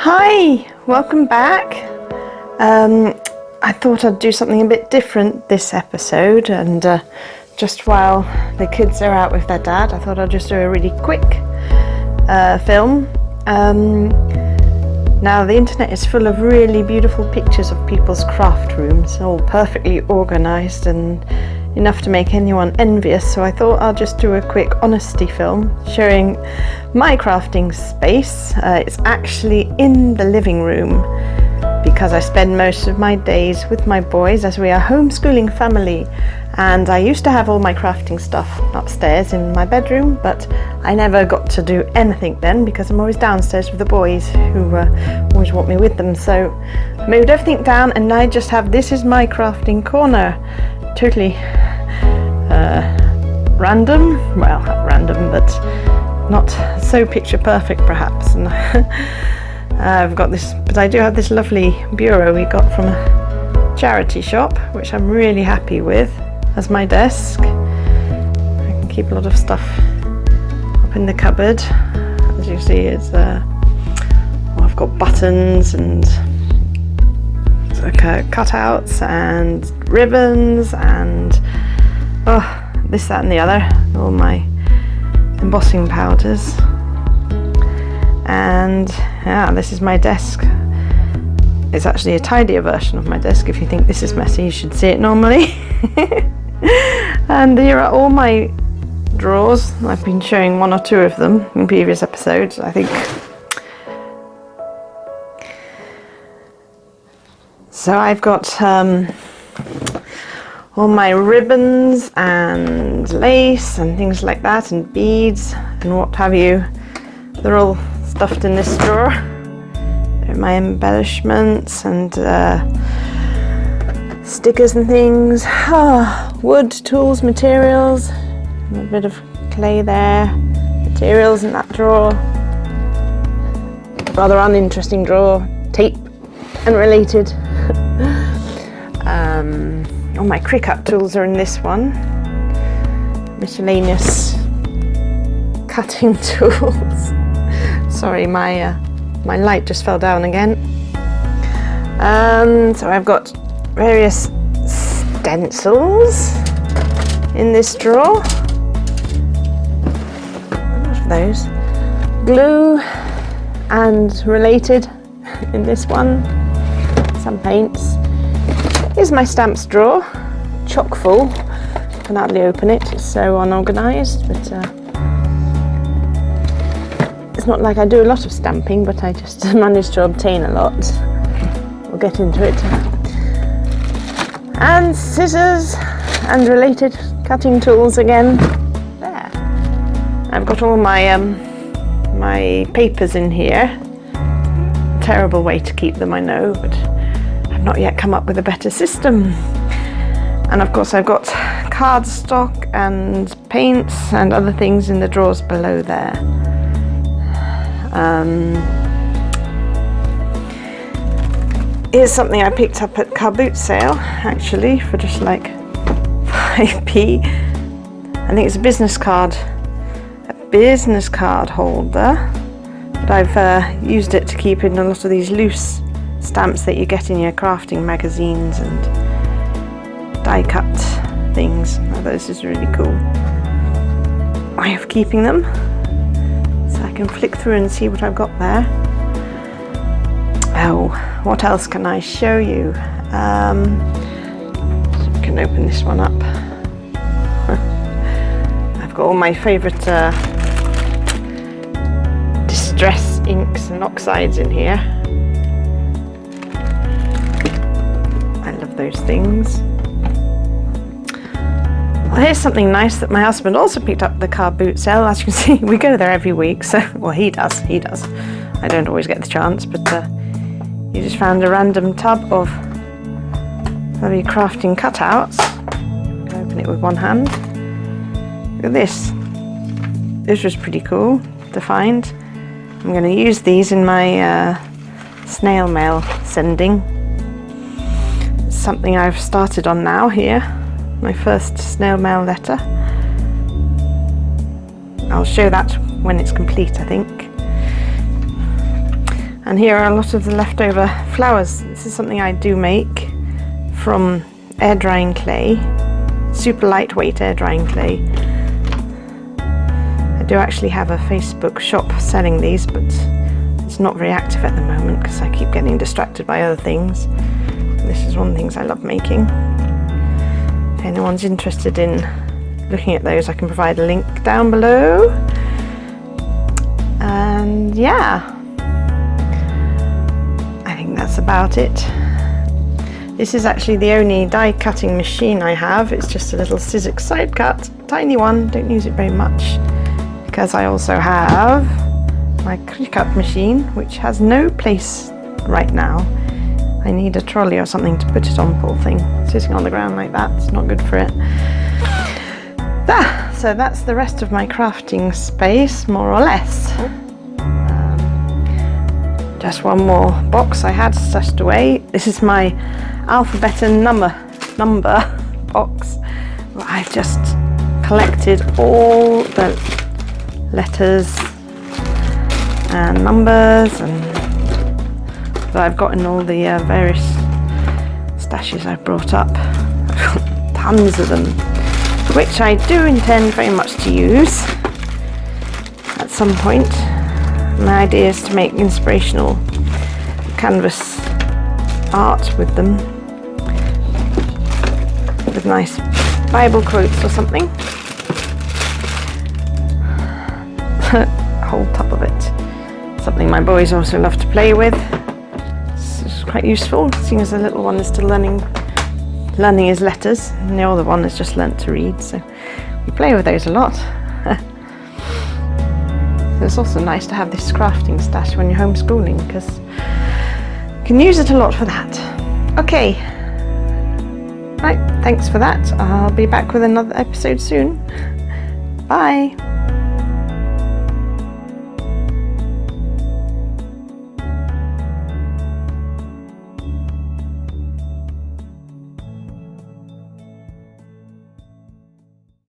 Hi, welcome back. I thought I'd do something a bit different this episode, and just while the kids are out with their dad, I thought I'd just do a really quick film. Now the internet is full of really beautiful pictures of people's craft rooms, all perfectly organised and enough to make anyone envious, so I thought I'll just do a quick honesty film showing my crafting space. It's actually in the living room because I spend most of my days with my boys as we are homeschooling family, and I used to have all my crafting stuff upstairs in my bedroom, but I never got to do anything then because I'm always downstairs with the boys who always want me with them. So I moved everything down and I just have this is my crafting corner. Totally random, well, random, but not so picture perfect perhaps. And I've got this, but I do have this lovely bureau we got from a charity shop, which I'm really happy with as my desk. I can keep a lot of stuff up in the cupboard. As you see, it's I've got buttons and cutouts and ribbons and this, that and the other, all my embossing powders. And yeah, this is my desk. It's actually a tidier version of my desk. If you think this is messy, you should see it normally. And here are all my drawers. I've been showing one or two of them in previous episodes, I think. So I've got all my ribbons and lace and things like that, and beads and what have you. They're all stuffed in this drawer. They're my embellishments and stickers and things. Wood, tools, materials, a bit of clay there, materials in that drawer. Rather uninteresting drawer, tape and related. All my cricut tools are in this one. Miscellaneous cutting tools. Sorry, my light just fell down again. So I've got various stencils in this drawer. What are those? Glue and related in this one. Some paints. Here's my stamps drawer, chock full. Can hardly open it, it's so unorganised, but it's not like I do a lot of stamping, but I just managed to obtain a lot. We'll get into it. And scissors and related cutting tools again. There. I've got all my my papers in here. Terrible way to keep them, I know, but I've not yet come up with a better system. And of course I've got cardstock and paints and other things in the drawers below there. Here's something I picked up at car boot sale, actually, for just like 5p. I think it's a business card holder, but I've used it to keep in a lot of these loose stamps that you get in your crafting magazines and die cut things. Oh, this is really cool way of keeping them. I can flick through and see what I've got there. Oh, what else can I show you? So we can open this one up. I've got all my favourite distress inks and oxides in here. I love those things. Well, here's something nice that my husband also picked up at the car boot sale. As you can see, we go there every week, so, well, he does. I don't always get the chance, but he just found a random tub of lovely crafting cutouts. I'll open it with one hand. Look at this. This was pretty cool to find. I'm going to use these in my snail mail sending. It's something I've started on now here. My first snail mail letter. I'll show that when it's complete, I think. And here are a lot of the leftover flowers. This is something I do make from air drying clay, super lightweight air drying clay. I do actually have a Facebook shop selling these, but it's not very active at the moment because I keep getting distracted by other things. This is one of the things I love making. If anyone's interested in looking at those, I can provide a link down below. And yeah, I think that's about it. This is actually the only die cutting machine I have. It's just a little Sizzix side cut, tiny one, don't use it very much, because I also have my Cricut machine, which has no place right now. I need a trolley or something to put it on, poor thing. Sitting on the ground like that, it's not good for it. So that's the rest of my crafting space, more or less. Just one more box I had stashed away. This is my alphabet and number box. I've just collected all the letters and numbers and that I've got in all the various stashes I've brought up. I've got tons of them, which I do intend very much to use at some point. My idea is to make inspirational canvas art with them, with nice Bible quotes or something. A whole tub of it. Something my boys also love to play with. It's quite useful, seeing as the little one is still learning his letters, and the older one has just learnt to read, so we play with those a lot. So it's also nice to have this crafting stash when you're homeschooling, because you can use it a lot for that. Okay, right, thanks for that. I'll be back with another episode soon. Bye.